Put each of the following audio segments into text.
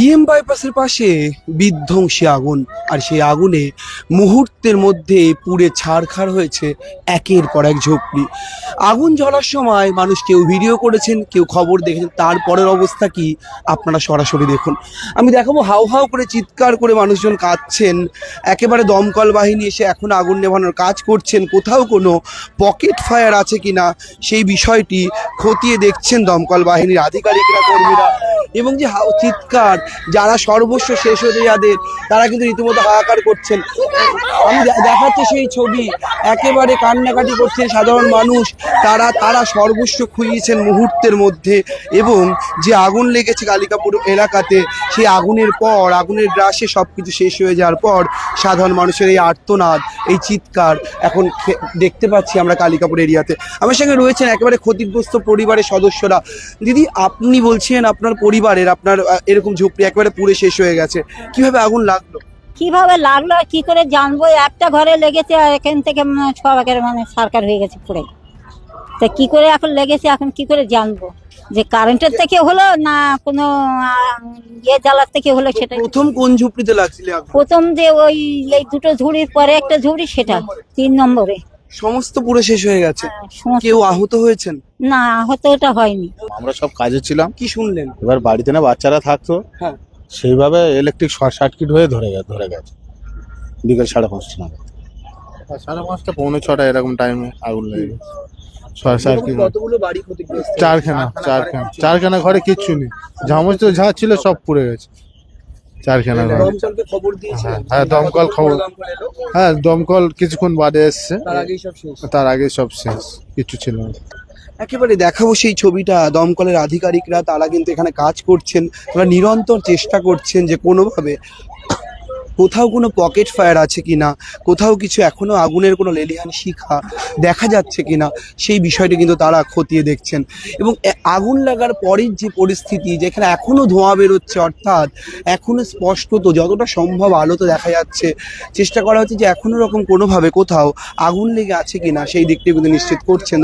EM বাইপাসের পাশে বিধ্বংসী আগুন, আর সেই আগুনে মুহূর্তের মধ্যে পুড়ে ছারখার হয়েছে একের পর এক ঝুপড়ি। আগুন জ্বলার সময় মানুষ কেউ ভিডিও করেছেন, কেউ খবর দেখেছেন, তারপরের অবস্থা কি আপনারা সরাসরি দেখুন। আমি দেখাবো হাউ হাউ করে চিৎকার করে মানুষজন কাঁদছেন, একেবারে দমকল বাহিনী এসে এখন আগুন নেভানোর কাজ করছেন। কোথাও কোনো পকেট ফায়ার আছে কিনা সেই বিষয়টি খতিয়ে দেখছেন দমকল বাহিনীর আধিকারিকরা, কর্মীরা। এবং যে চিৎকার, যারা সর্বস্ব শেষ হয়ে যাদের, তারা কিন্তু রীতিমতো হাহাকার করছেন। আমি দেখাচ্ছি সেই ছবি, একেবারে কান্নাকাটি করছেন সাধারণ মানুষ। তারা সর্বস্ব খুইয়েছেন মুহূর্তের মধ্যে। এবং যে আগুন লেগেছে কালিকাপুর এলাকাতে, সেই আগুনের পর, আগুনের গ্রাসে সব কিছু শেষ হয়ে যাওয়ার পর সাধারণ মানুষের এই আর্তনাদ, এই চিৎকার এখন দেখতে পাচ্ছি আমরা কালিকাপুর এরিয়াতে। আমার সঙ্গে রয়েছেন একেবারে ক্ষতিগ্রস্ত পরিবারের সদস্যরা। দিদি, আপনি বলছেন আপনার পরিবারের, আপনার এরকম ঝুপড়ি একেবারে পুড়ে শেষ হয়ে গেছে, কিভাবে আগুন লাগলো? কিভাবে লাগলো আর কি করে জানবো? একটা ঘরে লেগেছে আর এখান থেকে সব একেবারে সরকার হয়ে গেছে পুড়ে। তা কি করে এখন লেগেছে, এখন কি করে জানবো যে কারেন্টের থেকে হলো না কোনো জ্বালার থেকে হলো? সেটা প্রথম কোন ঝুপড়িতে লাগছিল আগুন? প্রথম যে ওই এই দুটো ঝুড়ির পরে একটা ঝুড়ি, সেটা 3 নম্বরে। সমস্ত পুরো শেষ হয়ে গেছে। সমস্ত- কেউ আহত হয়েছেন? না, আহত ওটা হয়নি। আমরা সব কাজে ছিলাম। কি শুনলেন? এবার বাড়িতে না বাচ্চারা থাকতো, হ্যাঁ। সেইভাবে ইলেকট্রিক শর্ট সার্কিট হয়ে ধরে গেছে বিকেল 5:30 নাগাদ। 5:30 পৌনে 6টা এরকম টাইমে আগুন লেগে গেছে। শর্ট সার্কিট কতগুলো বাড়ি ক্ষতিগ্রস্ত? চারখানা ঘরে কিচ্ছু নেই, সমস্ত যা ছিল সব পুড়ে গেছে। 4খানা ঘর। দমকলকে খবর দিয়েছিলেন? হ্যাঁ, দমকল খবর, দমকল এলো? হ্যাঁ দমকল কিছুক্ষণ বাদে এসছে, তার আগেই সব শেষ। তার আগে সব শেষ, কিছু ছিল না। একেবারে দেখাবো সেই ছবিটা। দমকলের আধিকারিকরা তারা কিন্তু এখানে কাজ করছেন, তারা নিরন্তর চেষ্টা করছেন যে কোনোভাবে কোথাও কোনো পকেট ফায়ার আছে কিনা, কোথাও কিছু এখনো আগুনের কোনো লেলিহান শিখা দেখা যাচ্ছে কিনা, সেই বিষয়টি কিন্তু তারা খতিয়ে দেখছেন। এবং আগুন লাগার পরের যে পরিস্থিতি, যেখানে এখনো ধোঁয়া বেরোচ্ছে, অর্থাৎ এখনো স্পষ্টত যতটা সম্ভব আলোতে দেখা যাচ্ছে, চেষ্টা করা হচ্ছে যে এখনো রকম কোনোভাবে কোথাও আগুন লেগে আছে কিনা সেই দিকটি কিন্তু নিশ্চিত করছেন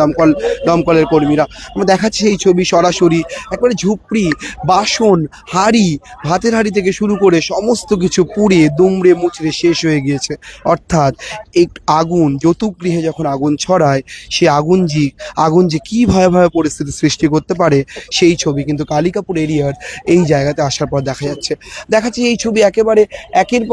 দমকলের কর্মীরা। আমরা দেখাচ্ছি সেই ছবি সরাসরি। একবারে ঝুপড়ি, বাসন, হাঁড়ি, ভাতের হাঁড়ি থেকে শুরু করে সমস্ত কিছু পুড়ে দুমড়ে মুচড়ে শেষ হয়ে গিয়েছে। অর্থাৎ এই আগুন, যৌতুক-গৃহে যখন আগুন ছড়ায়, সে আগুন যে কী ভয়াবহ পরিস্থিতি সৃষ্টি করতে পারে, সেই ছবি কিন্তু কালিকাপুর এরিয়ার এই জায়গাতে আসার পর দেখাচ্ছি এই ছবি। একেবারে একের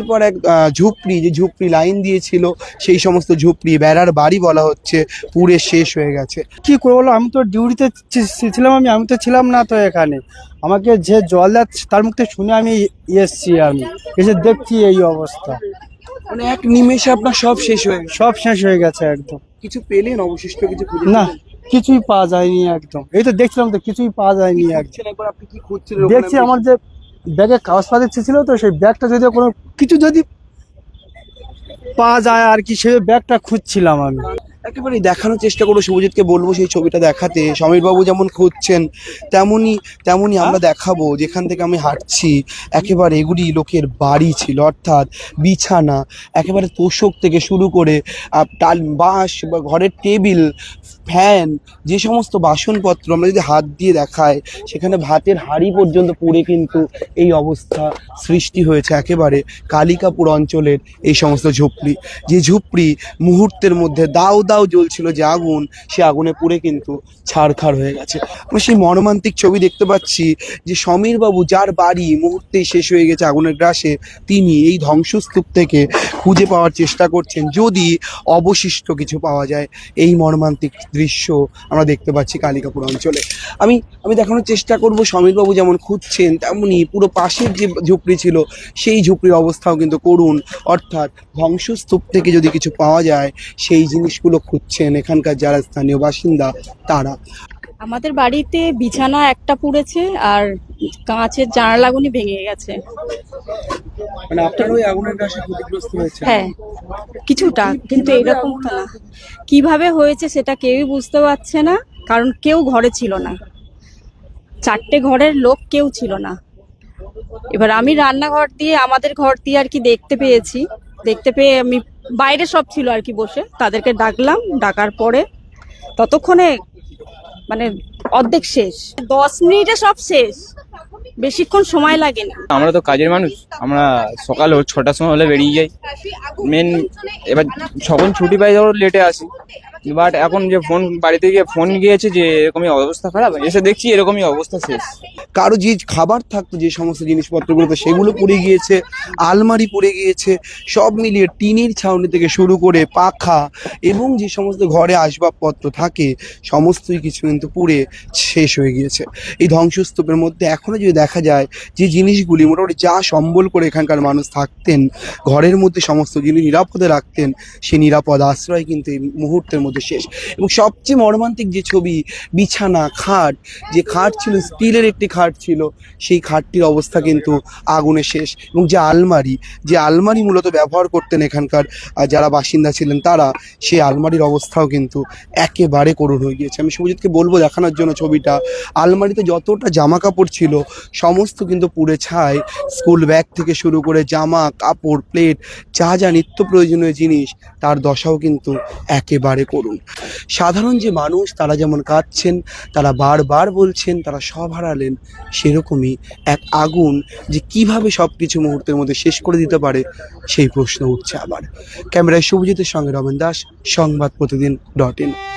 পর এক ঝুপড়ি, যে ঝুপড়ি লাইন দিয়েছিল, সেই সমস্ত ঝুপড়ি, বেড়ার বাড়ি বলা হচ্ছে, পুড়ে শেষ হয়ে গেছে। কি করে বলো, আমি তো ডিউটিতে ছিলাম, আমি তো ছিলাম না তো এখানে। আমাকে যে জল যাচ্ছে তার মুখ থেকে শুনে আমি এসছি, আমি এসে দেখছি এই অবস্থা। মানে এক নিমেষে আপনার সব শেষ হয়ে গেছে। সব শেষ হয়ে গেছে একদম। কিছু পেলেন অবশিষ্ট কিছু? না, কিছুই পাওয়া যায়নি একদম। এই তো দেখছিলাম তো, কিছুই পাওয়া যায়নি একদম। একবার আপনি কি খুঁজছিলেন? দেখছি আমার যে ব্যাগে কাগজপাতি ছিল, তো সেই ব্যাগটা যদি কোনো কিছু যদি পাওয়া যায় আর কি, সেই ব্যাগটা খুঁজছিলাম আমি। একেবারে দেখানোর চেষ্টা করবো, শুভজিৎকে বলবো সেই ছবিটা দেখাতে। সমীরবাবু যেমন খুঁজছেন, তেমনি আমরা দেখাবো। যেখান থেকে আমি হাঁটছি, একেবারে এগুলি লোকের বাড়ি ছিল, অর্থাৎ বিছানা, একেবারে তোষক থেকে শুরু করে বাঁশ বা ঘরের টেবিল, ফ্যান, যে সমস্ত বাসনপত্র আমরা যদি হাত দিয়ে দেখাই, সেখানে ভাতের হাঁড়ি পর্যন্ত পুড়ে কিন্তু এই অবস্থা সৃষ্টি হয়েছে। একেবারে কালিকাপুর অঞ্চলের এই সমস্ত ঝুপড়ি, যে ঝুপড়ি মুহূর্তের মধ্যে দাও জ্বলছিল যে আগুন, সে আগুনে পুড়ে কিন্তু ছারখার হয়ে গেছে। আমরা সেই মর্মান্তিক ছবি দেখতে পাচ্ছি যে সমীরবাবু, যার বাড়ি মুহূর্তেই শেষ হয়ে গেছে আগুনের গ্রাসে, তিনি এই ধ্বংসস্তূপ থেকে খুঁজে পাওয়ার চেষ্টা করছেন, যদি অবশিষ্ট কিছু পাওয়া যায়। এই মর্মান্তিক দৃশ্য আমরা দেখতে পাচ্ছি কালিকাপুর অঞ্চলে। আমি দেখানোর চেষ্টা করব, সমীরবাবু যেমন খুঁজছেন, তেমনি পুরো পাশের যে ঝুপড়ি ছিল, সেই ঝুপড়ির অবস্থাও কিন্তু করুণ। অর্থাৎ ধ্বংসস্তূপ থেকে যদি কিছু পাওয়া যায়, সেই জিনিসগুলো খুঁজছেন এখানকার যারা স্থানীয় বাসিন্দা তারা। আমাদের বাড়িতে বিছানা একটা পুড়েছে, আর কাঁচের জানালাগুনি ভেঙে গেছে। মানে আপনার ওই আগুনের গ্রাসে ক্ষতিগ্রস্ত হয়েছে? হ্যাঁ, কিছুটা, কিন্তু এরকম তো না। কিভাবে হয়েছে সেটা কেউই বুঝতে পারছে না, কারণ কেউ ঘরে ছিল না। 4টে ঘরের লোক কেউ ছিল না। এবার আমি রান্নাঘর দিয়ে, আমাদের ঘর দিয়ে আর কি দেখতে পেয়ে আমি বাইরে সব ছিল আর কি বসে, তাদেরকে ডাকলাম। ডাকার পরে ততক্ষণে মানে অর্ধেক শেষ, 10 মিনিটে সব শেষ। বেশিক্ষণ সময় লাগেনি। আমরা তো কাজের মানুষ, আমরা সকাল 6টার সময় হলে বেরিয়ে যাই। মেন এবার যখন ছুটি পাই তখন লেটে আসি, বাট এখন যে ফোন বাড়িতে গিয়ে ফোন গিয়েছে যে এরকমই অবস্থা খারাপ, এসে দেখছি এরকমই অবস্থা শেষ। কারো যে খাবার থাকতো, যে সমস্ত জিনিসপত্রগুলো তো সেগুলো পুড়ে গিয়েছে, আলমারি পুড়ে গিয়েছে, সব মিলিয়ে টিনের ছাউনি থেকে শুরু করে পাখা এবং যে সমস্ত ঘরে আসবাবপত্র থাকে সমস্তই কিছু কিন্তু পুড়ে শেষ হয়ে গিয়েছে। এই ধ্বংসস্তূপের মধ্যে এখনো যদি দেখা যায় যে জিনিসগুলি মোটামুটি যা সম্বল করে এখানকার মানুষ থাকতেন, ঘরের মধ্যে সমস্ত জিনিস নিরাপদে রাখতেন, সেই নিরাপদ আশ্রয় কিন্তু এই মুহূর্তের মধ্যে শেষ। এবং সবচেয়ে মর্মান্তিক যে ছবি, বিছানা, খাট, যে খাট ছিল স্টিলের একটি খাট ছিল, সেই খাটটির অবস্থা কিন্তু আগুনে শেষ। এবং যে আলমারি মূলত ব্যবহার করতেন এখানকার যারা বাসিন্দা ছিলেন তারা, সেই আলমারির অবস্থাও কিন্তু একেবারে করুণ হয়ে গিয়েছে। আমি শুভজিৎকে বলবো দেখানোর জন্য ছবিটা। আলমারিতে যতটা জামা কাপড় ছিল সমস্ত কিন্তু পুড়ে ছাই। স্কুল ব্যাগ থেকে শুরু করে জামা কাপড়, প্লেট, যা যা নিত্য প্রয়োজনীয় জিনিস, তার দশাও কিন্তু একেবারে করুণ। সাধারণ যে মানুষ তারা যেমন কাঁদছেন, তারা বারবার বলছেন তারা সব হারালেন, সেরকমই এক আগুন যে কিভাবে সব কিছু মুহূর্তের মধ্যে শেষ করে দিতে পারে সেই প্রশ্ন উঠছে আবার। ক্যামেরায় শুভজিতের সঙ্গে রমেন দাস, সংবাদ প্রতিদিন .in।